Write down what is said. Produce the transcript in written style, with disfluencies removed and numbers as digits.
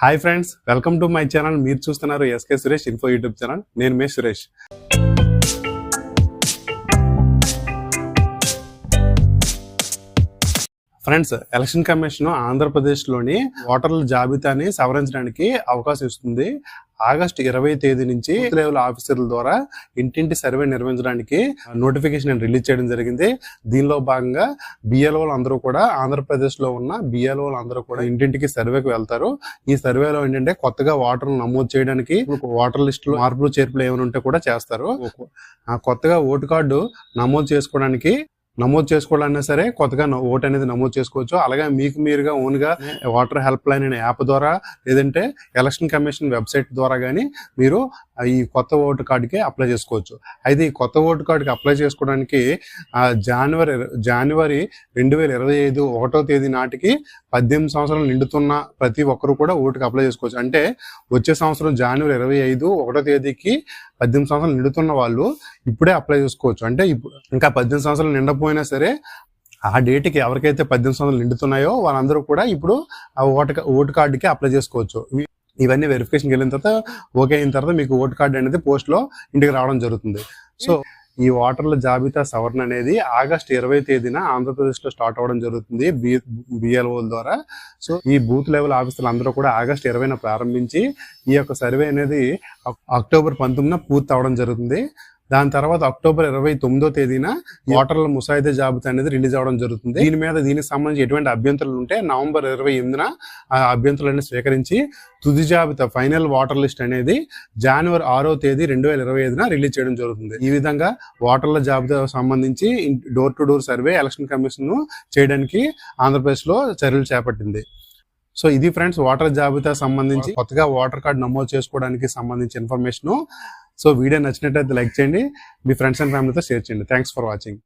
Hi friends, welcome to my channel. మీరు చూస్తున్నారు SK Suresh info YouTube channel. నేను మీ సురేష్. ఫ్రెండ్స్, ఎలక్షన్ కమిషన్ ఆంధ్రప్రదేశ్లోని ఓటర్ల జాబితాని సవరించడానికి అవకాశం ఇస్తుంది. ఆగస్టు 20 తేదీ నుంచి లెవెల్ ఆఫీసర్ల ద్వారా ఇంటింటి సర్వే నిర్వహించడానికి నోటిఫికేషన్ రిలీజ్ చేయడం జరిగింది. దీనిలో భాగంగా బిఎల్ఓలు అందరూ కూడా ఆంధ్రప్రదేశ్ లో ఉన్న బిఎల్ఓలు అందరూ కూడా ఇంటింటికి సర్వేకి వెళ్తారు. ఈ సర్వేలో ఏంటంటే కొత్తగా ఓటర్లు నమోదు చేయడానికి ఓటర్ లిస్ట్ లో మార్పులు చేర్పులు ఏమైనా ఉంటే కూడా చేస్తారు. కొత్తగా ఓటు కార్డు నమోదు చేసుకోవాలన్నా సరే కొత్తగా ఓటు అనేది నమోదు చేసుకోవచ్చు. అలాగే మీకు మీరుగా ఓన్గా ఓటర్ హెల్ప్ లైన్ అనే యాప్ ద్వారా లేదంటే ఎలక్షన్ కమిషన్ వెబ్సైట్ ద్వారా కానీ మీరు ఈ కొత్త ఓటు కార్డుకి అప్లై చేసుకోవచ్చు. అయితే ఈ కొత్త ఓటు కార్డుకి అప్లై చేసుకోవడానికి జనవరి 2025 1వ తేదీ నాటికి 18 సంవత్సరాలు నిండుతున్న ప్రతి ఒక్కరు కూడా ఓటుకి అప్లై చేసుకోవచ్చు. అంటే వచ్చే సంవత్సరం జనవరి 25 1వ తేదీకి 18 సంవత్సరాలు నిండుతున్న వాళ్ళు ఇప్పుడే అప్లై చేసుకోవచ్చు. అంటే ఇంకా 18 సంవత్సరాలు నిండపోయినా సరే ఆ డేట్కి ఎవరికైతే 18 సంవత్సరాలు నిండుతున్నాయో వాళ్ళందరూ కూడా ఇప్పుడు ఆ ఓటు కార్డుకి అప్లై చేసుకోవచ్చు. ఇవన్నీ వెరిఫికేషన్కి వెళ్ళిన తర్వాత ఓకే అయిన తర్వాత మీకు ఓటు కార్డు అనేది పోస్ట్లో ఇంటికి రావడం జరుగుతుంది. సో ఈ ఓటర్ల జాబితా సవరణ అనేది ఆగస్టు 20 తేదీన ఆంధ్రప్రదేశ్లో స్టార్ట్ అవ్వడం జరుగుతుంది బిఎల్ఓల ద్వారా. సో ఈ బూత్ లెవెల్ ఆఫీసర్లు అందరూ కూడా ఆగస్టు 20న ప్రారంభించి ఈ యొక్క సర్వే అనేది అక్టోబర్ 19న పూర్తి అవడం జరుగుతుంది. దాని తర్వాత అక్టోబర్ 29వ తేదీన ఓటర్ల ముసాయిదా జాబితా అనేది రిలీజ్ అవ్వడం జరుగుతుంది. దీనికి సంబంధించి ఎటువంటి అభ్యంతరాలు ఉంటే నవంబర్ 28న ఆ అభ్యంతరాలను స్వీకరించి తుది జాబితా ఫైనల్ ఓటర్ లిస్ట్ అనేది జనవరి 6వ తేదీ 2025న రిలీజ్ చేయడం జరుగుతుంది. ఈ విధంగా ఓటర్ల జాబితా సంబంధించి door to door survey election commission చేయడానికి ఆంధ్రప్రదేశ్ లో చర్యలు చేపట్టింది. సో ఇది ఫ్రెండ్స్, ఓటర్ జాబితా సంబంధించి కొత్తగా ఓటర్ కార్డు నమోదు చేసుకోవడానికి సంబంధించి ఇన్ఫర్మేషన్. సో వీడియో నచ్చినట్లయితే లైక్ చేయండి, మీ ఫ్రెండ్స్ అండ్ ఫ్యామిలీతో షేర్ చేయండి. Thanks for watching.